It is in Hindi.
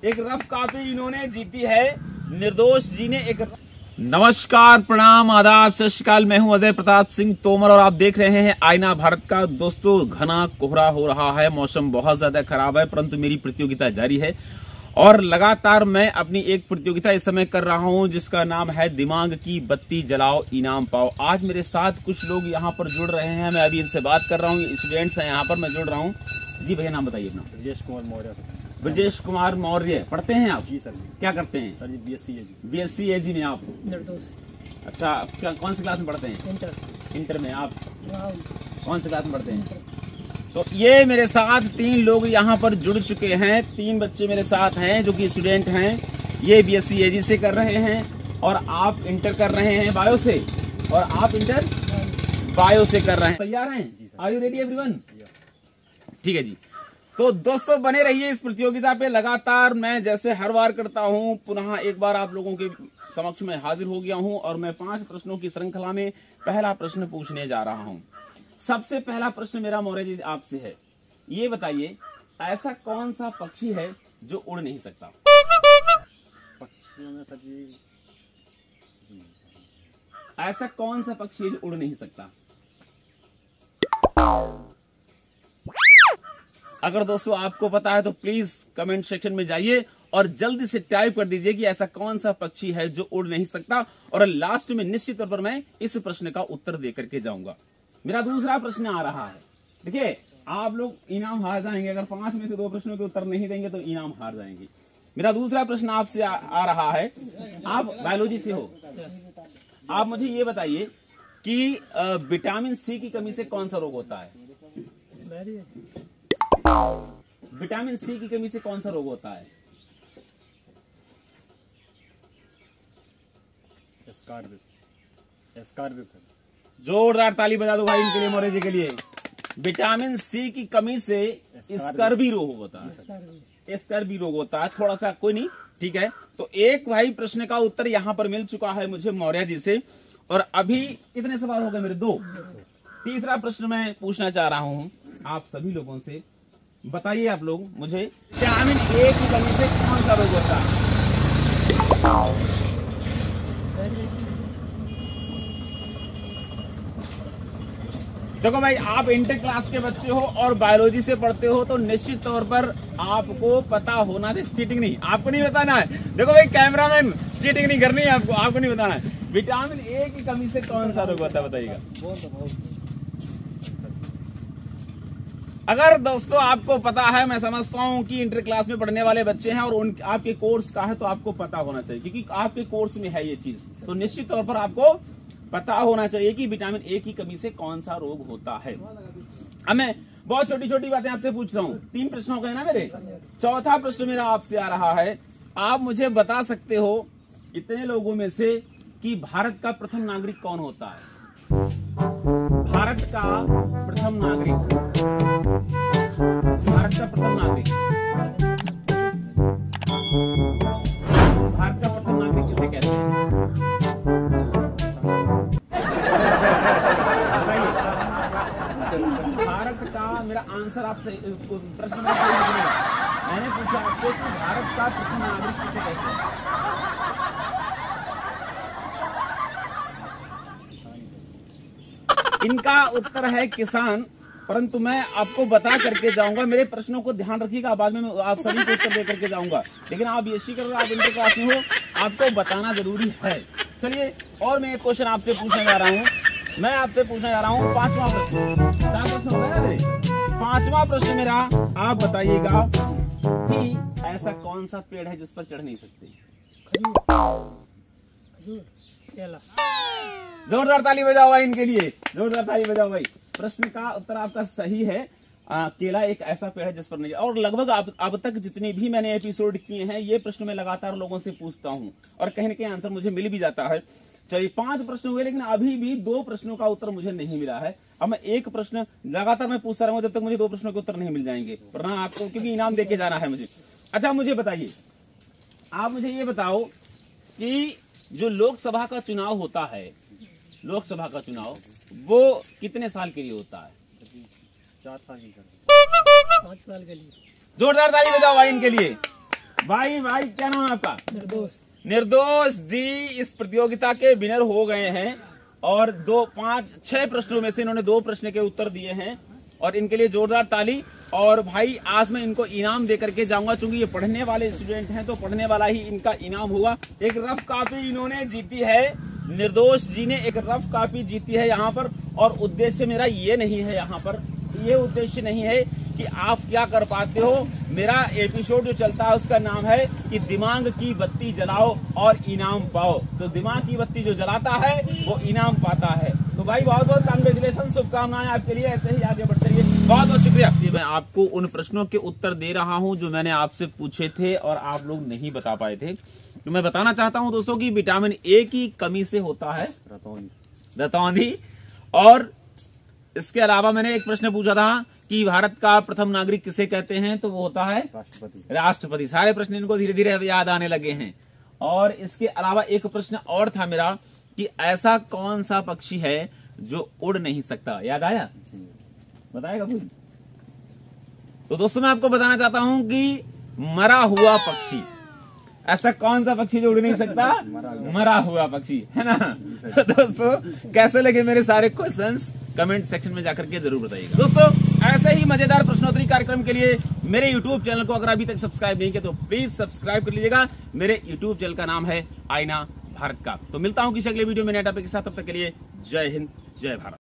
एक रफ कॉपी इन्होंने जीती है। निर्दोष जी ने एक। नमस्कार, प्रणाम, आदाब, सत श्री अकाल। मैं हूं अजय प्रताप सिंह तोमर और आप देख रहे हैं आईना भारत का। दोस्तों, घना कोहरा हो रहा है, मौसम बहुत ज्यादा खराब है, परंतु मेरी प्रतियोगिता जारी है और लगातार मैं अपनी एक प्रतियोगिता इस समय कर रहा हूं जिसका नाम है दिमाग की बत्ती जलाओ इनाम पाओ। आज मेरे साथ कुछ लोग यहाँ पर जुड़ रहे हैं, मैं अभी इनसे बात कर रहा हूँ। स्टूडेंट्स हैं यहाँ पर, मैं जुड़ रहा हूँ। जी भैया, नाम बताइए अपना। ब्रजेश कुमार मौर्य। ब्रजेश कुमार मौर्य। पढ़ते हैं आप? जी सर। क्या करते हैं सर जी बीएससी एजी में आप? निर्दोष। अच्छा, कौन सी क्लास में पढ़ते हैं? इंटर में। आप कौन सी क्लास में पढ़ते हैं? तो ये मेरे साथ 3 लोग यहाँ पर जुड़ चुके हैं। 3 बच्चे मेरे साथ हैं जो कि स्टूडेंट हैं। ये बीएससी एजी से कर रहे हैं और आप इंटर कर रहे हैं बायो से, और आप इंटर बायो से कर रहे हैं। तैयार हैं? Are you ready everyone? ठीक है जी। तो दोस्तों, बने रहिए इस प्रतियोगिता पे। लगातार मैं जैसे हर बार करता हूं, पुनः एक बार आप लोगों के समक्ष में हाजिर हो गया हूं और मैं 5 प्रश्नों की श्रृंखला में पहला प्रश्न पूछने जा रहा हूं। सबसे पहला प्रश्न मेरा मौर्य जी आपसे है। ये बताइए, ऐसा कौन सा पक्षी है जो उड़ नहीं सकता? पक्षियों में सर जी ऐसा कौन सा पक्षी है जो उड़ नहीं सकता? अगर दोस्तों आपको पता है तो प्लीज कमेंट सेक्शन में जाइए और जल्दी से टाइप कर दीजिए कि ऐसा कौन सा पक्षी है जो उड़ नहीं सकता। और लास्ट में निश्चित तौर पर मैं इस प्रश्न का उत्तर देकर के जाऊंगा। मेरा दूसरा प्रश्न आ रहा है। देखिए, आप लोग इनाम हार जाएंगे अगर 5 में से 2 प्रश्नों के उत्तर नहीं देंगे तो इनाम हार जाएंगे। मेरा दूसरा प्रश्न आपसे आ रहा है। आप बायोलॉजी से हो, आप मुझे ये बताइए कि विटामिन सी की कमी से कौन सा रोग होता है? विटामिन सी की कमी से कौन सा रोग होता है? स्कार्बिक। जोरदार ताली बजा दो भाई इनके लिए, मौर्य जी के लिए। विटामिन सी की कमी से स्कर्वी रोग होता है। स्कर्वी रोग होता है, थोड़ा सा, कोई नहीं, ठीक है। तो एक भाई प्रश्न का उत्तर यहाँ पर मिल चुका है मुझे मौर्य जी से। और अभी कितने सवाल हो गए मेरे? 2। तीसरा प्रश्न मैं पूछना चाह रहा हूँ आप सभी लोगों से। बताइए आप लोग मुझे, विटामिन ए की कमी से कौन सा रोग होता है? देखो भाई, आप इंटर क्लास के बच्चे हो और बायोलॉजी से पढ़ते हो तो निश्चित तौर पर आपको पता होना चाहिए। चीटिंग नहीं, आपको नहीं बताना है। देखो भाई कैमरामैन, चीटिंग नहीं करनी है आपको नहीं बताना है। विटामिन ए की कमी से कौन सा रोग होता है बताइएगा। अगर दोस्तों आपको पता है, मैं समझता हूं कि इंटर क्लास में पढ़ने वाले बच्चे हैं और आपके कोर्स का है तो आपको पता होना चाहिए, क्योंकि आपके कोर्स में है ये चीज। तो निश्चित तौर पर आपको पता होना चाहिए कि विटामिन ए की कमी से कौन सा रोग होता है। अब मैं बहुत छोटी छोटी बातें आपसे पूछ रहा हूँ। 3 प्रश्न हो गए ना मेरे। चौथा प्रश्न मेरा आपसे आ रहा है। आप मुझे बता सकते हो इतने लोगों में से कि भारत का प्रथम नागरिक कौन होता है? भारत का प्रथम नागरिक, भारत का प्रथम नागरिक, भारत का प्रथम नागरिक किसे कहते हैं? बताइए। भारत का, मेरा आंसर आपसे प्रश्न मैंने पूछा आपसे कि भारत का प्रथम नागरिक किसे कहते हैं? इनका उत्तर है किसान, परंतु मैं आपको बता करके जाऊंगा। मेरे प्रश्नों को ध्यान रखिएगा, बाद में आप सभी को उत्तर दे करके जाऊंगा। लेकिन आप बीएससी कर रहे हो, आप इंटर क्लास में हो, आपको बताना जरूरी है। चलिए, और मैं एक क्वेश्चन आपसे पूछने जा रहा हूँ। मैं आपसे पूछने जा रहा हूँ 5वां प्रश्न। 4 प्रश्न हो गए ना मेरे। 5वां प्रश्न मेरा, आप बताइएगा कि ऐसा कौन सा पेड़ है जिस पर चढ़ नहीं सकते? जोरदार ताली बजाओ भाई इनके लिए, जोरदार ताली बजाओ भाई। प्रश्न का उत्तर आपका सही है। केला एक ऐसा पेड़ है जिस पर नहीं, और लगभग अब तक जितने भी मैंने एपिसोड किए हैं ये प्रश्न मैं लगातार लोगों से पूछता हूं और कहीं ना कहीं आंसर मुझे मिल भी जाता है। चलिए, 5 प्रश्न हुए, लेकिन अभी भी 2 प्रश्नों का उत्तर मुझे नहीं मिला है। अब मैं एक प्रश्न लगातार मैं पूछता रहूंगा जब तक मुझे 2 प्रश्नों के उत्तर नहीं मिल जाएंगे, वरना आपको, क्योंकि इनाम देके जाना है मुझे। अच्छा, मुझे बताइए, आप मुझे ये बताओ कि जो लोकसभा का चुनाव होता है, लोकसभा का चुनाव वो कितने साल के लिए होता है? 4 साल की। 5 साल के लिए। जोरदार ताली बजाओ भाई इनके लिए। भाई क्या नाम है आपका? निर्दोष। निर्दोष जी इस प्रतियोगिता के विनर हो गए हैं और 6 प्रश्नों में से इन्होंने 2 प्रश्न के उत्तर दिए हैं और इनके लिए जोरदार ताली। और भाई आज मैं इनको इनाम दे करके जाऊंगा, चूंकि ये पढ़ने वाले स्टूडेंट हैं तो पढ़ने वाला ही इनका इनाम होगा। एक रफ कॉपी इन्होंने जीती है, निर्दोष जी ने एक रफ कॉपी जीती है यहाँ पर। और उद्देश्य मेरा ये नहीं है, यहाँ पर ये उद्देश्य नहीं है कि आप क्या कर पाते हो। मेरा एपिसोड जो चलता है उसका नाम है कि दिमाग की बत्ती जलाओ और इनाम पाओ। तो दिमाग की बत्ती जो जलाता है वो इनाम पाता है। तो भाई बहुत बहुत कांग्रेचुलेशन, शुभकामनाएं आपके लिए, ऐसे ही आगे बढ़ते रहिए। बहुत बहुत शुक्रिया। मैं आपको उन प्रश्नों के उत्तर दे रहा हूं जो मैंने आपसे पूछे थे और आप लोग नहीं बता पाए थे। तो मैं बताना चाहता हूं दोस्तों कि विटामिन ए की कमी से होता है रतौंधी। और इसके अलावा मैंने एक प्रश्न पूछा था कि भारत का प्रथम नागरिक किसे कहते हैं, तो वो होता है राष्ट्रपति। सारे प्रश्न इनको धीरे धीरे याद आने लगे हैं। और इसके अलावा एक प्रश्न और था मेरा कि ऐसा कौन सा पक्षी है जो उड़ नहीं सकता, याद आया? बताएगा कोई? तो दोस्तों मैं आपको बताना चाहता हूं कि मरा हुआ पक्षी। ऐसा कौन सा पक्षी जो उड़ नहीं सकता? मरा हुआ पक्षी, है ना? तो दोस्तों कैसे लगे मेरे सारे क्वेश्चंस कमेंट सेक्शन में जाकर के जरूर बताइएगा। दोस्तों ऐसे ही मजेदार प्रश्नोत्तरी कार्यक्रम के लिए मेरे YouTube चैनल को अगर अभी तक सब्सक्राइब नहीं किया तो प्लीज सब्सक्राइब कर लीजिएगा। मेरे YouTube चैनल का नाम है आईना भारत का। तो मिलता हूं किसी अगले वीडियो में नए टॉपिक के साथ, तब तक के लिए जय हिंद, जय भारत।